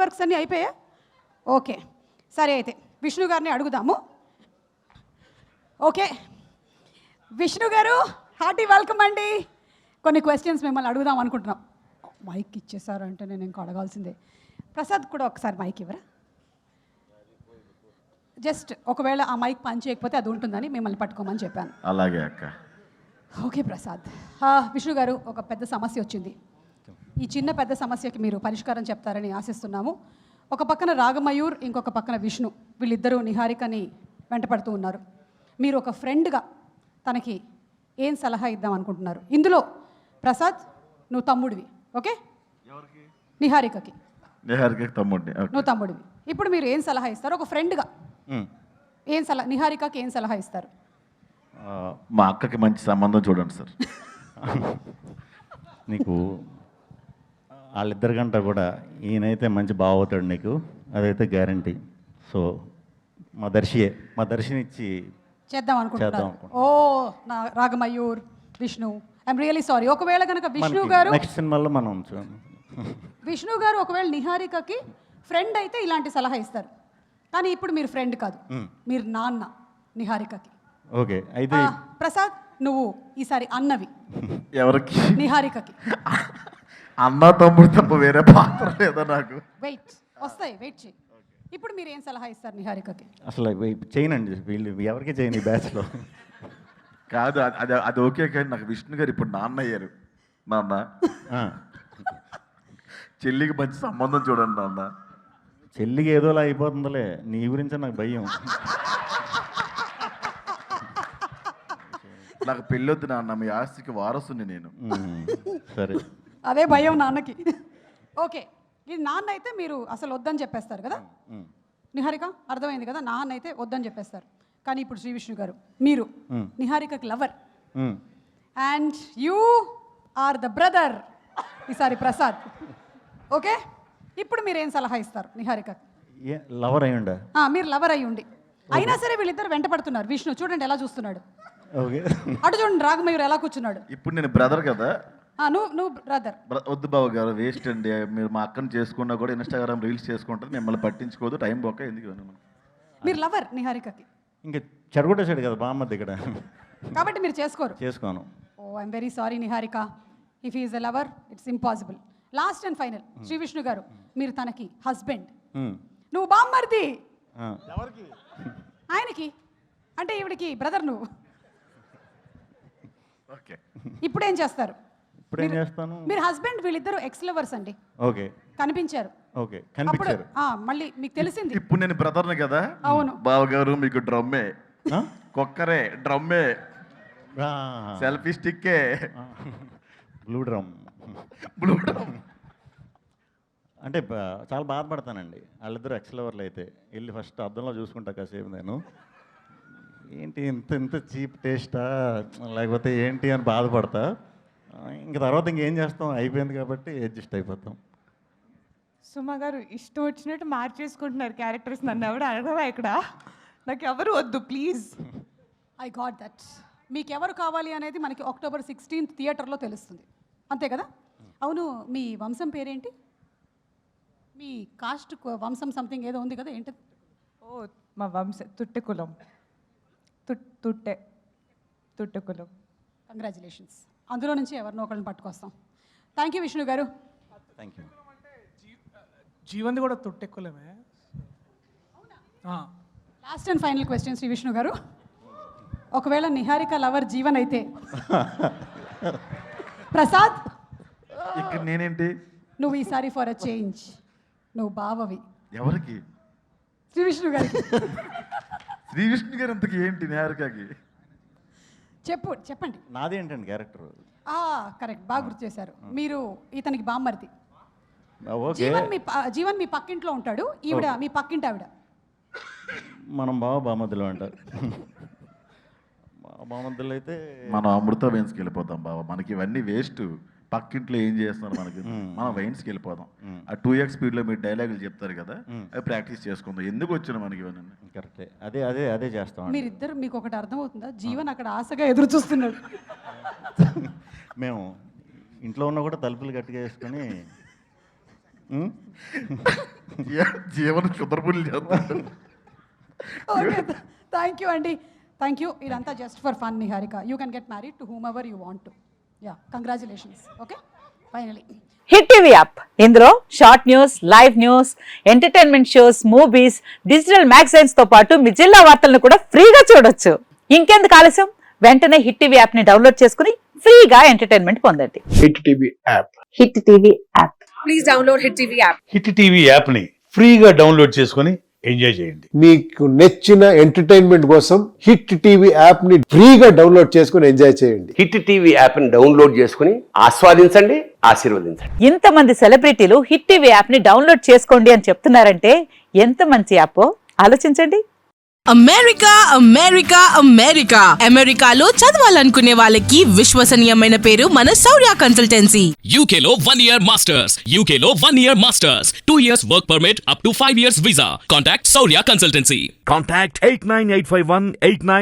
Works అన్నీ అయిపోయా? Okay, సరే అయితే విష్ణు గారిని అడుగుదాము. ఓకే విష్ణు గారు, హార్టీ వెల్కమ్ అండి. కొన్ని క్వశ్చన్స్ మిమ్మల్ని అడుగుదాం అనుకుంటున్నాం. మైక్ ఇచ్చేసారు అంటే నేను ఇంకా అడగాల్సిందే. ప్రసాద్ కూడా ఒకసారి మైక్ ఇవ్వరా? జస్ట్ ఒకవేళ ఆ మైక్ పని చేయకపోతే అది ఉంటుందని మిమ్మల్ని పట్టుకోమని చెప్పాను. అలాగే అక్క. ఓకే ప్రసాద్. విష్ణు గారు, ఒక పెద్ద సమస్య వచ్చింది. ఈ చిన్న పెద్ద సమస్యకి మీరు పరిష్కారం చెప్తారని ఆశిస్తున్నాము. ఒక పక్కన రాగమయూర్, ఇంకొక పక్కన విష్ణు, వీళ్ళిద్దరూ నిహారికని వెంటపడుతూ ఉన్నారు. మీరు ఒక ఫ్రెండ్గా తనకి ఏం సలహా ఇద్దాం అనుకుంటున్నారు? ఇందులో ప్రసాద్ నువ్వు తమ్ముడివి, ఓకే? నిహారికకి తమ్ముడిని, నువ్వు తమ్ముడివి. ఇప్పుడు మీరు ఏం సలహా ఇస్తారు ఒక ఫ్రెండ్గా? ఏం సలహా, నిహారికకి ఏం సలహా ఇస్తారు? మా అక్కకి మంచి సంబంధం చూడండి సార్. నీకు వాళ్ళిద్దరి కంటే కూడా ఈయనైతే మంచి బావ అవుతాడు నీకు, అదైతే గ్యారంటీ. సో మా దర్శిని ఇచ్చి చేద్దాం అనుకుంటున్నాను. ఓ నా Ragamayur, Vishnu, I'm really sorry. ఒకవేళ కనుక విష్ణు గారు నెక్స్ట్ సినిమాలో మనం విష్ణు గారు ఒకవేళ నిహారికకి ఫ్రెండ్ అయితే ఇలాంటి సలహా ఇస్తారు. కానీ ఇప్పుడు మీరు ఫ్రెండ్ కాదు, మీరు నాన్న నిహారికకి. ఓకే అయితే ప్రసాద్ నువ్వు ఈసారి అన్నవి. ఎవరికి? నిహారికకి. అన్న తమ్ముడు తప్ప వేరే పాత్ర లేదా నాకు? వెయిట్ వస్తాయి, వెయిట్ చేయి. ఇప్పుడు మీరు ఏం సలహా ఇస్తారు నిహారికకి? అసలు చేయనండి, వీళ్ళు ఎవరికి చేయను ఈ బ్యాచ్లో. కాదు, అది అది ఓకే, కానీ నాకు విష్ణు గారు ఇప్పుడు నాన్న అయ్యారు. నాన్న చెల్లికి మంచి సంబంధం చూడండి నాన్న. చెల్లికి ఏదోలా అయిపోతుందిలే, నీ గురించి నాకు భయం. నాకు పెళ్ళొద్దు నాన్న, మీ ఆస్తికి వారసుని నేను. సరే, అదే భయం నాన్నకి. ఓకే, ఇది నాన్న అయితే మీరు అసలు వద్దని చెప్పేస్తారు కదా నిహారిక, అర్థమైంది కదా? నాన్న అయితే వద్దని చెప్పేస్తారు. కానీ ఇప్పుడు శ్రీ విష్ణు గారు, మీరు నిహారికకి lover and you are the brother ఈసారి ప్రసాద్, ఓకే? ఇప్పుడు మీరు ఏం సలహా ఇస్తారు నిహారికకి? లవర్ అయ్యుండా? మీరు లవర్ అయ్యి ఉండి అయినా సరే వీళ్ళిద్దరు వెంట పడుతున్నారు. విష్ణు చూడండి ఎలా చూస్తున్నాడు, ఓకే? అటు చూడండి రాగమయూర్ ఎలా కూర్చున్నాడు. ఇప్పుడు నేను బ్రదర్ కదా. నువ్వు బ్రదర్. వద్దు బాబు గారు, వేస్ట్ అండి. మీరు మా అక్కని చేసుకున్నా కూడా ఇన్స్టాగ్రామ్ రీల్స్ చేసుకుంటారు, మిమ్మల్ని పట్టించుకోదు, టైం పోక ఎందుకు? మీరు లవర్ నిహారికకి, ఇంకా చెడగొట్టేసాడు కదా బామ్మద్ది ఇక్కడ, కాబట్టి మీరు చేసుకోను. Oh I'm very sorry Niharika, if is a lover it's impossible. Last and final Shri Vishnu గారు, మీరు తనకి హస్బెండ్, నువ్వు బామ్మర్ది ఆయనకి, అంటే ఈవిడికి బ్రదర్ నువ్వు. ఓకే, ఇప్పుడు ఏం చేస్తారు? చేస్తాను. మీరు హస్బెండ్, వీళ్ళిద్దరు ఎక్స్ లవర్స్ అండి. ఓకే, కనిపించారు. ఓకే, కనిపించారు. మళ్ళీ మీకు తెలిసింది. ఇప్పుడు నేను బ్రదర్ని కదా. అవును బావగారు, మీకు డ్రమ్మే, కుక్కరే, డ్రమ్మే, సెల్ఫీ స్టిక్కే, బ్లూ డ్రమ్. అంటే చాలా బాధపడతానండి వాళ్ళిద్దరు ఎక్స్లవర్లు అయితే. వెళ్ళి ఫస్ట్ అద్దంలో చూసుకుంటా కాసేపు నేను, ఏంటి ఇంత ఇంత చీప్ టేస్టా లేకపోతే ఏంటి అని బాధపడతా. ఇంక తర్వాత ఇంకేం చేస్తాం, అయిపోయింది కాబట్టి అడ్జస్ట్ అయిపోతాం. సుమ గారు ఇష్టం వచ్చినట్టు మార్చేసుకుంటున్నారు క్యారెక్టర్స్. నన్ను ఎవరు అడగవా ఇక్కడ? నాకు ఎవరు వద్దు ప్లీజ్. I got that. మీకు ఎవరు కావాలి అనేది మనకి October 16th థియేటర్లో తెలుస్తుంది, అంతే కదా? అవును, మీ వంశం పేరేంటి? మీ కాస్ట్ వంశం సంథింగ్ ఏదో ఉంది కదా, ఏంటి? ఓ మా వంశ తుట్టె కులం. తుట్టె కులం. కంగ్రాచులేషన్స్. అందులో నుంచి ఎవరినో ఒకళ్ళని పట్టుకొస్తాం. థ్యాంక్ యూ విష్ణు గారు. Thank you. జీవంది కూడా తుట్టె కులమే. Last and final question Shri Vishnu గారు, ఒకవేళ నిహారిక లవర్ జీవన్ అయితే ప్రసాద్ ఇక్కడ నేనేంటి? నువ్వు ఈసారి ఫర్ అ చేంజ్ నువ్వు బావవి. ఎవరికి? శ్రీ విష్ణు గారికి. శ్రీ విష్ణు గారు ఇంతకి ఏంటి నిహారికకి? చెప్పండి. నాదేంటండి క్యారెక్టర్? కరెక్ట్, బాగా గుర్తు చేశారు. మీరు ఇతనికి బామ్మర్ది. ఓకే, జీవన్ మీ పక్కింట్లో ఉంటాడు, ఈవిడ మీ పక్కింటి ఆవిడ. మనం బామద్దులు అంటారు. బామద్దులు అయితే మనం అమృత వైన్స్కి వెళ్ళిపోతాం బాబా. మనకి ఇవన్నీ వేస్ట్. పక్కింట్లో ఏం చేస్తున్నారు మనకి, మనం వైన్స్కి వెళ్ళిపోదాం. ఆ 2x స్పీడ్లో మీరు డైలాగులు చెప్తారు కదా, అవి ప్రాక్టీస్ చేసుకుందాం. ఎందుకు వచ్చినా మనకి ఇవన్నీ? కరెక్టే, అదే చేస్తాం. మీరిద్దరు, మీకు ఒకటి అర్థమవుతుందా? జీవన్ అక్కడ ఆశగా ఎదురు చూస్తున్నాడు. మేము ఇంట్లో ఉన్నా కూడా తలుపులు గట్టిగా వేసుకొని జీవన క్షుద్రపుల్లి చేస్తాడు. ఓకే థ్యాంక్ యూ అండి, థ్యాంక్ యూ. ఇదంతా just for fun Niharika. You can get married to whom ever you want to. Yeah congratulations. Okay finally Hit TV app, ఇందులో short news, live news, entertainment shows, movies, digital magazines తో పాటు మీ జిల్లా వార్తలను కూడా ఫ్రీగా చూడొచ్చు. ఇంకెందుకు ఆలస్యం, వెంటనే హిట్ టీవీ యాప్ ని డౌన్లోడ్ చేసుకుని ఫ్రీగా ఎంటర్టైన్మెంట్ పొందండి. Hit TV app. Hit TV app, please download hit TV app. Hit TV యాప్ని ఫ్రీగా డౌన్లోడ్ చేసుకొని ఎంజాయ్ చేయండి. మీకు నచ్చిన ఎంటర్టైన్మెంట్ కోసం హిట్ టీవీ యాప్ ని ఫ్రీగా డౌన్లోడ్ చేసుకుని ఎంజాయ్ చేయండి. హిట్ టీవీ యాప్ని డౌన్లోడ్ చేసుకుని ఆస్వాదించండి, ఆశీర్వదించండి. ఇంతమంది సెలబ్రిటీలు హిట్ టీవీ యాప్ ని డౌన్లోడ్ చేసుకోండి అని చెప్తున్నారంటే ఎంత మంచి యాప్ ఆలోచించండి. అమెరికా అమెరికా అమెరికా అమెరికాలో చదవాలనుకునే వాళ్ళకి విశ్వసనీయమైన పేరు మన శౌర్య కన్సల్టెన్సీ. UK లో 1 year masters, UK లో 1 year masters, 2 years work permit up to 5 years visa. Contact Saurya Consultancy. Contact 89851 89